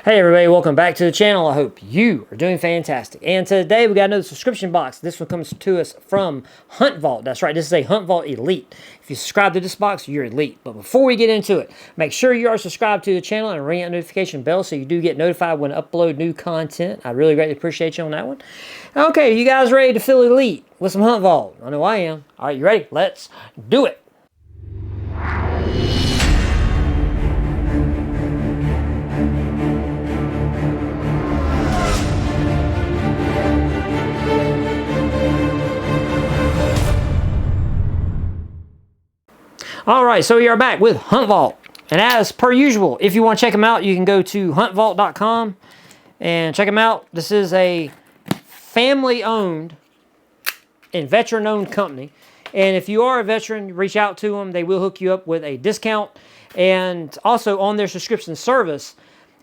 Hey everybody, welcome back to the channel. I hope you are doing fantastic. And today we got another subscription box. This one comes to us from Hunt Vault. That's right, this is a Hunt Vault Elite. If you subscribe to this box, you're elite. But before we get into it, make sure you are subscribed to the channel and ring that notification bell so you do get notified when I upload new content. I really greatly appreciate you on that one. Okay, you guys ready to feel elite with some Hunt Vault? I know I am. All right, you ready? Let's do it. All right, so we are back with Hunt Vault. And as per usual, if you want to check them out, you can go to huntvault.com and check them out. This is a family-owned and veteran-owned company. And if you are a veteran, reach out to them. They will hook you up with a discount. And also on their subscription service,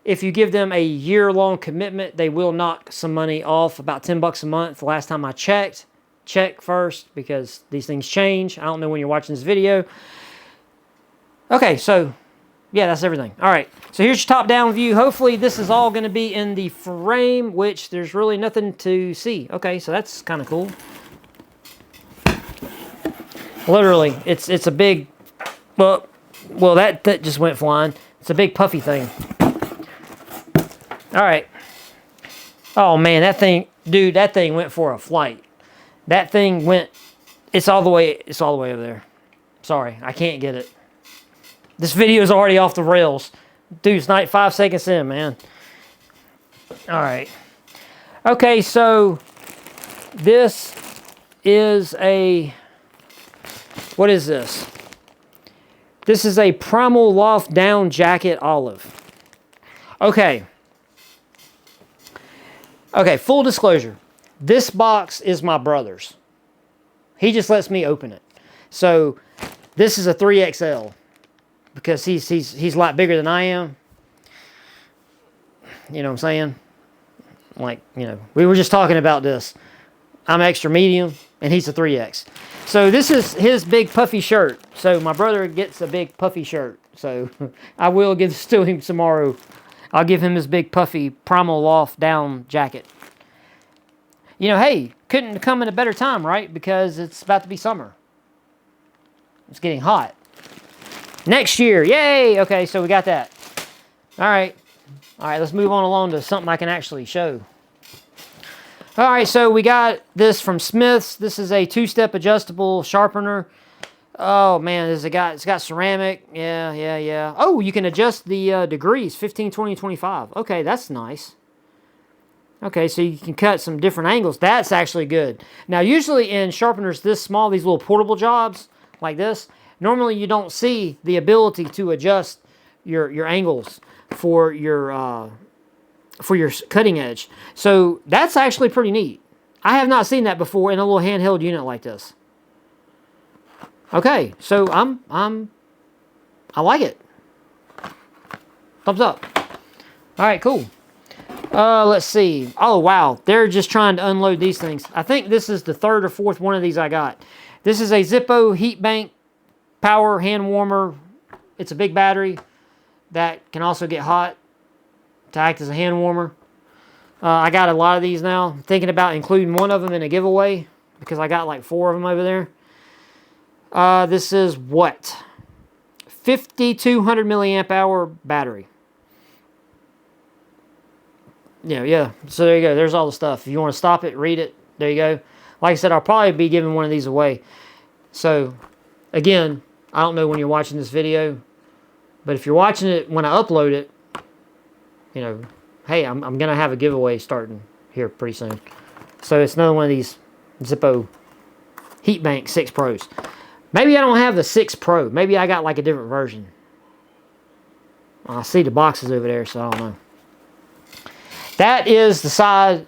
if you give them a year-long commitment, they will knock some money off, about 10 bucks a month. The last time I checked, check first because these things change. I don't know when you're watching this video. Okay, so yeah, that's everything. All right, so here's your top-down view. Hopefully this is all going to be in the frame, which there's really nothing to see. Okay, so that's kind of cool. Literally, it's a big, well, that just went flying. It's a big puffy thing. All right. Oh man, that thing, dude, that thing went for a flight. That thing went, it's all the way over there. Sorry, I can't get it. This video is already off the rails. Dude, it's not 5 seconds in, man. All right. Okay, so this is a, what is this? This is a Primal Loft down jacket olive. Okay. Okay, full disclosure. This box is my brother's. He just lets me open it. So this is a 3XL. Because he's a lot bigger than I am. You know what I'm saying? Like, you know, we were just talking about this. I'm extra medium, and he's a 3X. So this is his big puffy shirt. So my brother gets a big puffy shirt. So I will give this to him tomorrow. I'll give him his big puffy Primal Loft down jacket. You know, hey, couldn't come in a better time, right? Because it's about to be summer. It's getting hot. Next year, yay! Okay, so we got that. All right, let's move on along to something I can actually show. All right, so we got this from Smith's. This is a 2-step adjustable sharpener. Oh man, it's got ceramic. Yeah. Oh, you can adjust the degrees, 15, 20, 25. Okay, that's nice. Okay, so you can cut some different angles. That's actually good. Now, usually in sharpeners this small, these little portable jobs like this, normally you don't see the ability to adjust your angles for your cutting edge. So that's actually pretty neat. I have not seen that before in a little handheld unit like this. Okay, so I like it. Thumbs up. All right, cool. Let's see. Oh wow, they're just trying to unload these things. I think this is the 3rd or 4th one of these I got. This is a Zippo heat bank power hand warmer. It's a big battery that can also get hot to act as a hand warmer. I got a lot of these now. I'm thinking about including one of them in a giveaway because I got like 4 of them over there. This is what? 5,200 milliamp hour battery. Yeah. So there you go. There's all the stuff. If you want to stop it, read it. There you go. Like I said, I'll probably be giving one of these away. So, again, I don't know when you're watching this video, but if you're watching it when I upload it, you know, hey, I'm going to have a giveaway starting here pretty soon. So it's another one of these Zippo Heatbank 6 Pros. Maybe I don't have the 6 Pro. Maybe I got like a different version. I see the boxes over there, so I don't know. That is the side,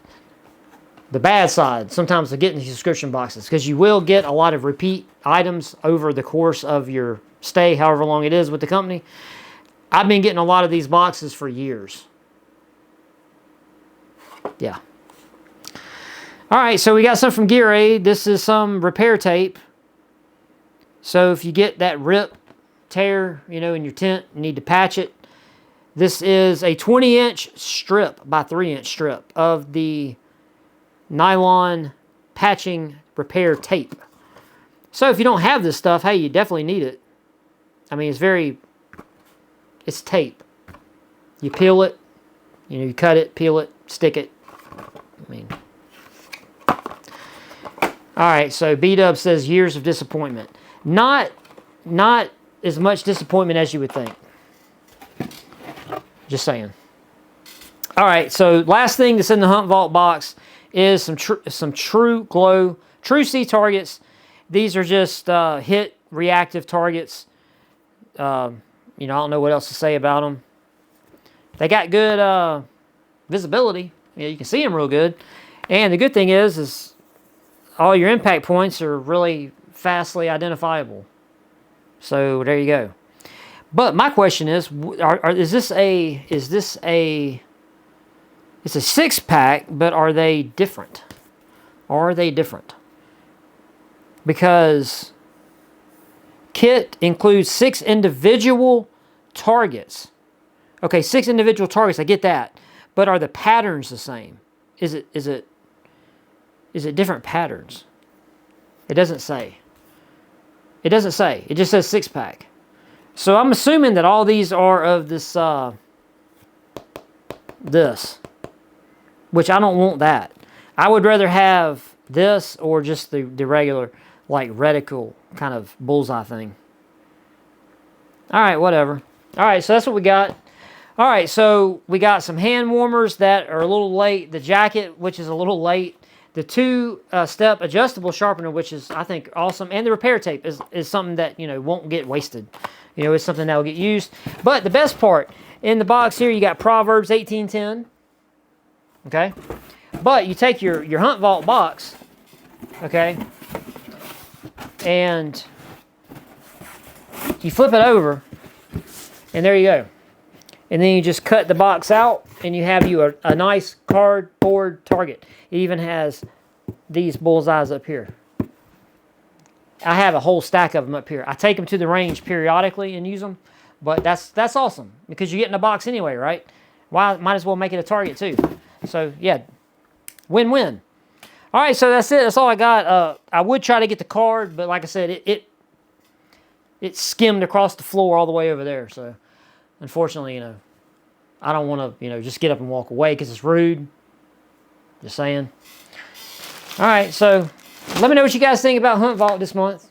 the bad side, sometimes of getting these subscription boxes, because you will get a lot of repeat items over the course of your stay, however long it is with the company. I've been getting a lot of these boxes for years. Yeah. All right, so we got some from Gear Aid. This is some repair tape. So if you get that rip, tear, you know, in your tent, you need to patch it. This is a 20-inch strip by 3-inch strip of the nylon patching repair tape. So if you don't have this stuff, hey, you definitely need it. I mean, it's tape. You peel it, you cut it, peel it, stick it. I mean, all right, so B-Dub says years of disappointment. Not as much disappointment as you would think. Just saying. All right, so last thing that's in the Hunt Vault box is some TruGlo True C targets. These are just hit reactive targets. I don't know what else to say about them. They got good visibility. You can see them real good. And the good thing is all your impact points are really fastly identifiable. So there you go. But my question is, it's a 6-pack, but are they different? Are they different? Because kit includes 6 individual targets. Okay, 6 individual targets, I get that. But are the patterns the same? Is it different patterns? It doesn't say. It doesn't say. It just says 6-pack. So I'm assuming that all these are of this, which I don't want that. I would rather have this or just the regular, like, reticle kind of bullseye thing. All right, whatever. All right, so that's what we got. All right, so we got some hand warmers that are a little late. The jacket, which is a little late. The 2-step adjustable sharpener, which is, I think, awesome. And the repair tape is something that, won't get wasted. It's something that will get used. But the best part, in the box here, you got Proverbs 18:10. Okay? But you take your Hunt Vault box, okay, and you flip it over, and there you go. And then you just cut the box out, and you have you a nice cardboard target. It even has these bullseyes up here. I have a whole stack of them up here. I take them to the range periodically and use them, but that's awesome because you get in a box anyway, right? Might as well make it a target too. So yeah, win-win. All right, so that's it. That's all I got. I would try to get the card, but like I said, it skimmed across the floor all the way over there. So unfortunately, I don't want to, just get up and walk away because it's rude. Just saying. All right, so let me know what you guys think about Hunt Vault this month.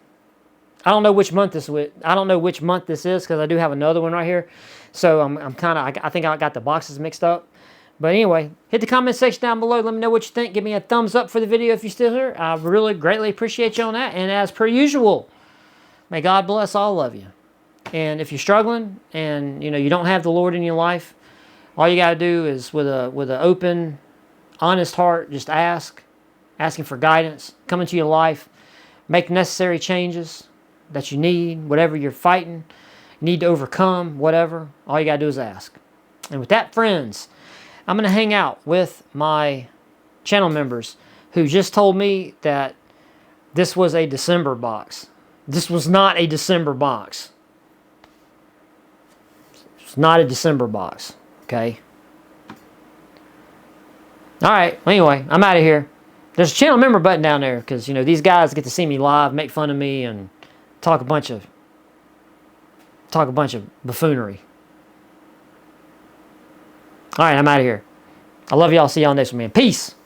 I don't know which month this is. I don't know which month this is because I do have another one right here. So I'm kind of, I think I got the boxes mixed up. But anyway, hit the comment section down below. Let me know what you think. Give me a thumbs up for the video if you're still here. I really greatly appreciate you on that. And as per usual, may God bless all of you. And if you're struggling and you don't have the Lord in your life, all you got to do is with an open, honest heart, just asking for guidance, come into your life, make necessary changes that you need, whatever you're fighting, need to overcome, whatever. All you got to do is ask. And with that, friends, I'm going to hang out with my channel members who just told me that this was a December box. This was not a December box. It's not a December box, okay? All right, well, anyway, I'm out of here. There's a channel member button down there because, these guys get to see me live, make fun of me, and talk a bunch of buffoonery. All right, I'm out of here. I love y'all. See y'all next one, man. Peace.